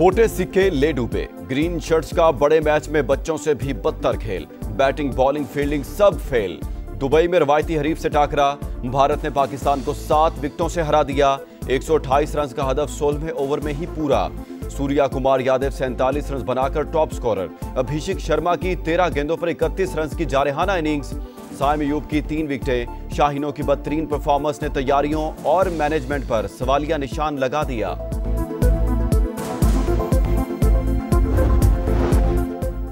खोटे सिक्के ले डूबे। ग्रीन शर्ट्स का बड़े मैच में बच्चों से भी बदतर खेल। बैटिंग, बॉलिंग, फील्डिंग सब फेल। दुबई में रवायती हरीफ से टाकरा। भारत ने पाकिस्तान को 7 विकेटों से हरा दिया। 128 रन का हदफ 16वें ओवर में ही पूरा। सूर्या कुमार यादव 47 रन बनाकर टॉप स्कोरर। अभिषेक शर्मा की 13 गेंदों पर 31 रन की जारहाना इनिंग्स। साइम अयूब की 3 विकेटें। शाहीनों की बदतरीन परफॉर्मेंस ने तैयारियों और मैनेजमेंट पर सवालिया निशान लगा दिया।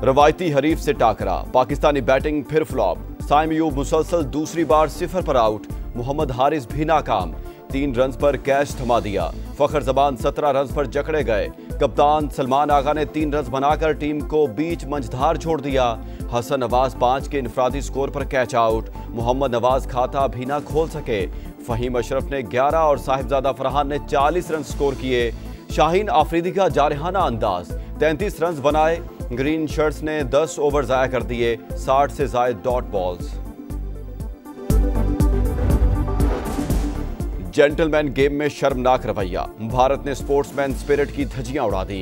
रवायती हरीफ से टाकरा। पाकिस्तानी बैटिंग फिर फ्लॉप। साइम अयूब मुसलसल दूसरी बार 0 पर आउट। मोहम्मद हारिस भी नाकाम। 3 रन पर कैच थमा दिया। फखर जबान 17 रन पर जकड़े गए। कप्तान सलमान आगा ने 3 रन बनाकर टीम को बीच मंझधार छोड़ दिया। हसन नवाज 5 के इनफरादी स्कोर पर कैच आउट। मोहम्मद नवाज खाता भी ना खोल सके। फहीम अशरफ ने 11 और साहिबजादा फरहान ने 40 रन स्कोर किए। शाहीन आफरीदी का जारहाना अंदाज, 33 रन बनाए। ग्रीन शर्ट्स ने 10 ओवर जाया कर दिए। 60 से जायद डॉट बॉल्स। जेंटलमैन गेम में शर्मनाक रवैया। भारत ने स्पोर्ट्समैन स्पिरिट की धज्जियां उड़ा दी।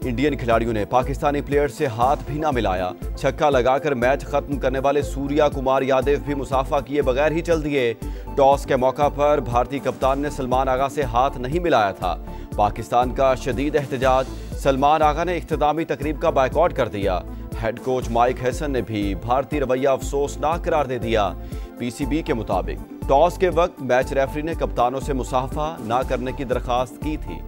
इंडियन खिलाड़ियों ने पाकिस्तानी प्लेयर से हाथ भी ना मिलाया। छक्का लगाकर मैच खत्म करने वाले सूर्या कुमार यादव भी मुसाफा किए बगैर ही चल दिए। टॉस के मौका पर भारतीय कप्तान ने सलमान आगा से हाथ नहीं मिलाया था। पाकिस्तान का शदीद एहतजाज। सलमान आगा ने इख्तितामी तकरीब का बायकॉट कर दिया। हेड कोच माइक हैसन ने भी भारतीय रवैया अफसोसनाक करार दे दिया। पीसीबी के मुताबिक टॉस के वक्त मैच रेफरी ने कप्तानों से मुसाफा ना करने की दरखास्त की थी।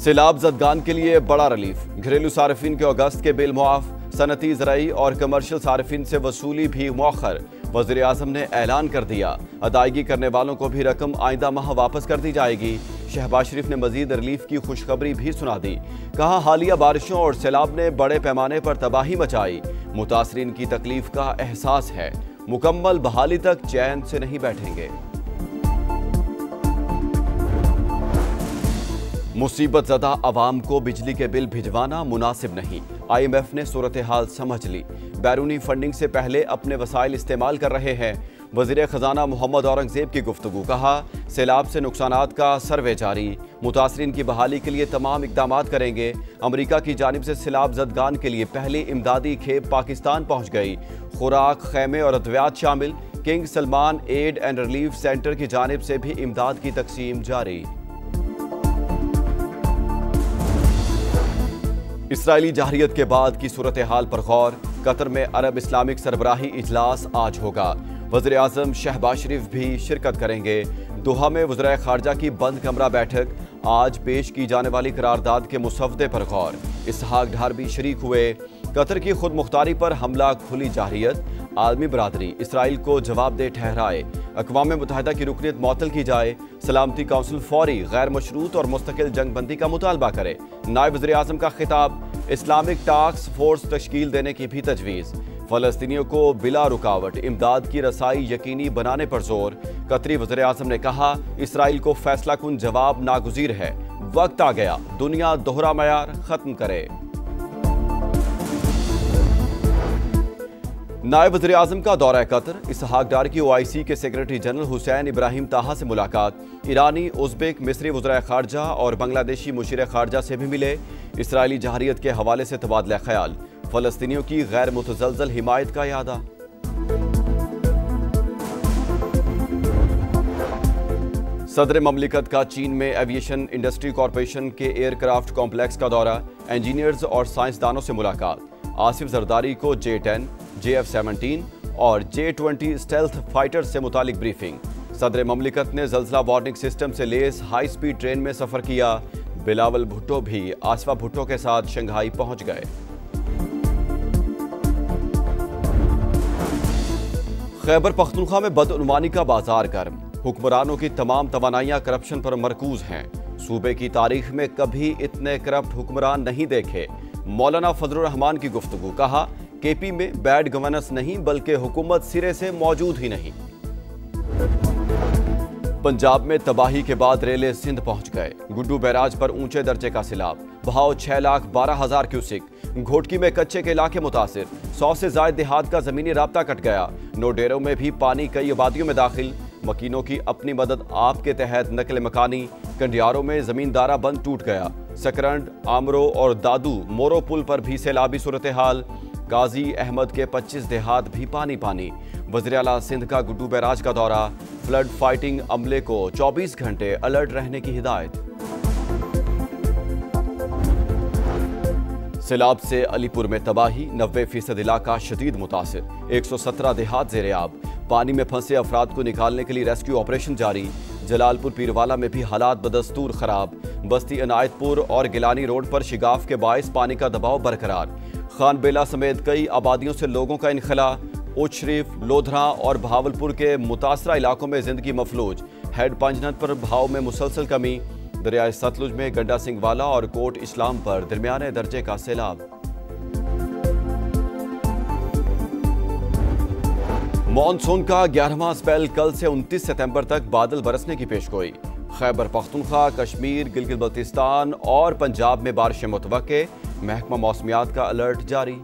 सैलाब ज़दगान के लिए बड़ा रिलीफ। घरेलू सार्फिन के अगस्त के बिल मुआफ। सनती, ज़राई और कमर्शियल सार्फिन से वसूली भी मौखर। वज़ीर आज़म ने ऐलान कर दिया, अदायगी करने वालों को भी रकम आइंदा माह वापस कर दी जाएगी। शहबाज शरीफ ने मजीद रिलीफ की खुशखबरी भी सुना दी। कहा, हालिया बारिशों और सैलाब ने बड़े पैमाने पर तबाही मचाई। मुतासरीन की तकलीफ का एहसास है। मुकम्मल बहाली तक चैन से नहीं बैठेंगे। मुसीबत ज़दा अवाम को बिजली के बिल भिजवाना मुनासिब नहीं। IMF ने सूरत हाल समझ ली। बैरूनी फंडिंग से पहले अपने वसाइल इस्तेमाल कर रहे हैं। वज़ीर ख़जाना मोहम्मद औरंगज़ेब की गुफ्तगू। कहा, सैलाब से नुकसानात का सर्वे जारी। मुतासरीन की बहाली के लिए तमाम इक़दामात करेंगे। अमरीका की जानिब से सैलाब ज़दगान के लिए पहली इमदादी खेप पाकिस्तान पहुँच गई। खुराक, खैमे और अद्वियात शामिल। King Salman aid and relief centre की जानिब से भी इमदाद की तकसीम जारी। इसराइली जहरियत के बाद की सूरत हाल पर गौर। कतर में अरब इस्लामिक सरबराही इजलास आज होगा। वज़ीर आज़म शहबाज शरीफ भी शिरकत करेंगे। दोहा में वज़ीर ख़ारजा की बंद कमरा बैठक। आज पेश की जाने वाली करारदाद के मुसवदे पर गौर। इसहाक ढार भी शरीक हुए। कतर की खुद मुख्तारी पर हमला खुली जाहिरियत। आलमी बरादरी इसराइल को जवाबदेह ठहराए। अक़वाम मुत्तहिदा की रुकनीत मुअत्तल की जाए। सलामती काउंसिल फौरी, गैर मशरूत और मुस्तकिल जंगबंदी का मुतालबा करे। नायब वज़ीर आज़म का खिताब। इस्लामिक टास्क फोर्स तश्कील देने की भी तजवीज़। फ़लस्तीनियों को बिला रुकावट इमदाद की रसाई यकीनी बनाने पर जोर। कतरी वज़ीर आज़म ने कहा, इसराइल को फैसला कुन जवाब नागुज़ीर है। वक्त आ गया दुनिया दोहरा मयार ख़त्म करे। नायब वज़ीर आज़म का दौरा कतर। इसहाक डार की OIC के सेक्रेटरी जनरल हुसैन इब्राहिम ताहा से मुलाकात। ईरानी, उज़्बेक, मिस्री वज़ीर ख़ारजा और बांग्लादेशी मुशीर ख़ारजा से भी मिले। इसराइली जहरियत के हवाले से तबादला ख्याल। फ़लस्तीनियों की गैर मुतज़लज़ल हिमायत का यादा। सदर ममलिकत का चीन में एविएशन इंडस्ट्री कॉरपोरेशन के एयरक्राफ्ट कॉम्प्लेक्स का दौरा। इंजीनियर्स और साइंसदानों से मुलाकात। आसिफ जरदारी को J-10, JF-17 और J-20 स्टेल्थ फाइटर से मुतालिक ब्रीफिंग। सदर ममलिकत ने ज़ल्ज़ला वार्निंग सिस्टम से लेस हाई स्पीड ट्रेन में सफ़र किया। बिलावल भुट्टो भी आसफा भुट्टो के साथ शंघाई पहुंच गए। खैबर पख्तूनख्वा में बदउनवानी का बाजार गर्म। हुक्मरानों की तमाम तवानाइयां करप्शन पर मरकूज हैं। सूबे की तारीख में कभी इतने करप्ट हुक्मरान नहीं देखे। मौलाना फजलुर रहमान की गुफ्तगू। कहा, KP में बैड गवर्नेंस नहीं बल्कि हुकूमत सिरे से मौजूद ही नहीं। पंजाब में तबाही के बाद रेले सिंध पहुंच गए। गुड्डू बैराज पर ऊंचे दर्जे का सैलाब। बहाव 6,12,000 क्यूसिक। घोटकी में कच्चे के इलाके मुतासिर। 100 से ज्यादा देहात का जमीनी राब्ता कट गया। नोडेरों में भी पानी कई आबादियों में दाखिल। मकीनों की अपनी मदद आपके तहत नकल मकानी। कंडियारों में जमींदारा बंद टूट गया। सकरंड, आमरो और दादू मोरो पुल पर भी सैलाबी सूरत हाल। गाजी अहमद के 25 देहात भी पानी पानी। वज़ीर आला सिंध का गुड्डू बैराज का दौरा। फ्लड फाइटिंग अमले को 24 घंटे अलर्ट रहने की हिदायत। सैलाब से अलीपुर में तबाही, 90% इलाका शदीद मुतासिर। 117 देहात ज़ेर-ए-आब। पानी में फंसे अफराद को निकालने के लिए रेस्क्यू ऑपरेशन जारी। जलालपुर पीरवाला में भी हालात बदस्तूर खराब। बस्ती अनायतपुर और गिलानी रोड पर शिगाफ के बायस पानी का दबाव बरकरार। खान बेला समेत कई आबादियों से लोगों का इनखला। उच शरीफ, लोधरा और भावलपुर के मुतासरा इलाकों में जिंदगी मफलूज। हेड पंजनत पर भाव में मुसलसल कमी। दरियाए सतलुज में गंडा सिंह वाला और कोट इस्लाम पर दरमियाने दर्जे का सैलाब। मॉनसून का 11वां स्पेल कल से 29 सितंबर तक बादल बरसने की पेशगोई। खैबर पख्तूनख्वा, कश्मीर, गिलगित बल्तिस्तान और पंजाब में बारिशें मुतवक्के। महकमा मौसमियात का अलर्ट जारी।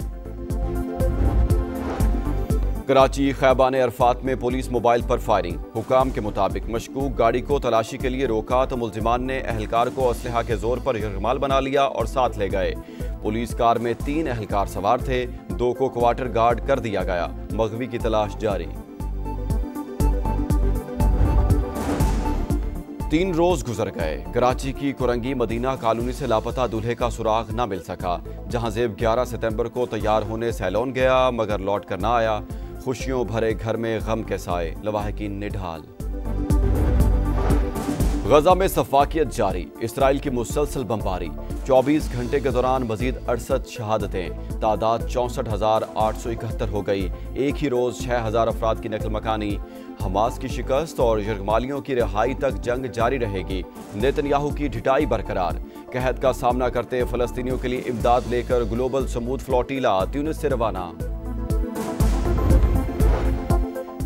कराची खैबान अरफात में पुलिस मोबाइल पर फायरिंग। हुकाम के मुताबिक मशकूक गाड़ी को तलाशी के लिए रोका तो मुल्जिमान ने अहलकार को असलहा के जोर पर यरगमाल बना लिया और साथ ले गए। पुलिस कार में 3 अहलकार सवार थे, 2 को क्वार्टर गार्ड कर दिया गया। मगवी की तलाश जारी। 3 रोज गुजर गए। कराची की कुरंगी मदीना कॉलोनी से लापता दूल्हे का सुराग न मिल सका। जहां जेब 11 सितंबर को तैयार होने सैलून गया मगर लौट कर ना आया। खुशियों भरे घर में गम के साए, लवाहिकीन निढाल। गजा में सफाकियत जारी। इसराइल की मुसलसल बमबारी। 24 घंटे के दौरान मजीद 68 शहादतें। तादाद 64,871 हो गई। एक ही रोज 6,000 अफराद की नकल मकानी। हमास की शिकस्त और यरगमालियों की रिहाई तक जंग जारी रहेगी। नेतन्याहू की ढिठाई बरकरार। कहत का सामना करते फलस्तीनियों के लिए इमदाद लेकर ग्लोबल समूद फ्लोटीला ट्यूनिस से रवाना।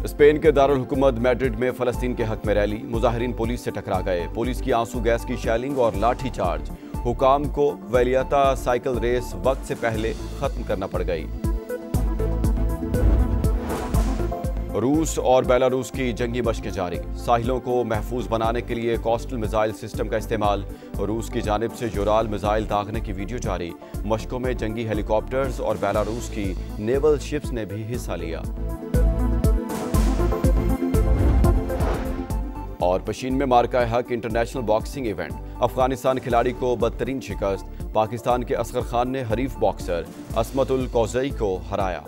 स्पेन के दारुल हुकूमत मैड्रिड में फलस्तीन के हक में रैली। मुजाहिरीन पुलिस से टकरा गए। पुलिस की आंसू गैस की शेलिंग और लाठी चार्ज। हुकाम को वैलियता साइकिल रेस वक्त से पहले खत्म करना पड़ गई। रूस और बेलारूस की जंगी मशकें जारी। साहिलों को महफूज बनाने के लिए कोस्टल मिसाइल सिस्टम का इस्तेमाल। रूस की जानिब से यूराल मिसाइल दागने की वीडियो जारी। मशकों में जंगी हेलीकॉप्टर्स और बेलारूस की नेवल शिप्स ने भी हिस्सा लिया। और पशीन में मार्का हक इंटरनेशनल बॉक्सिंग इवेंट। अफगानिस्तान खिलाड़ी को बदतरीन शिकस्त। पाकिस्तान के असगर खान ने हरीफ बॉक्सर असमतुल कौजई को हराया।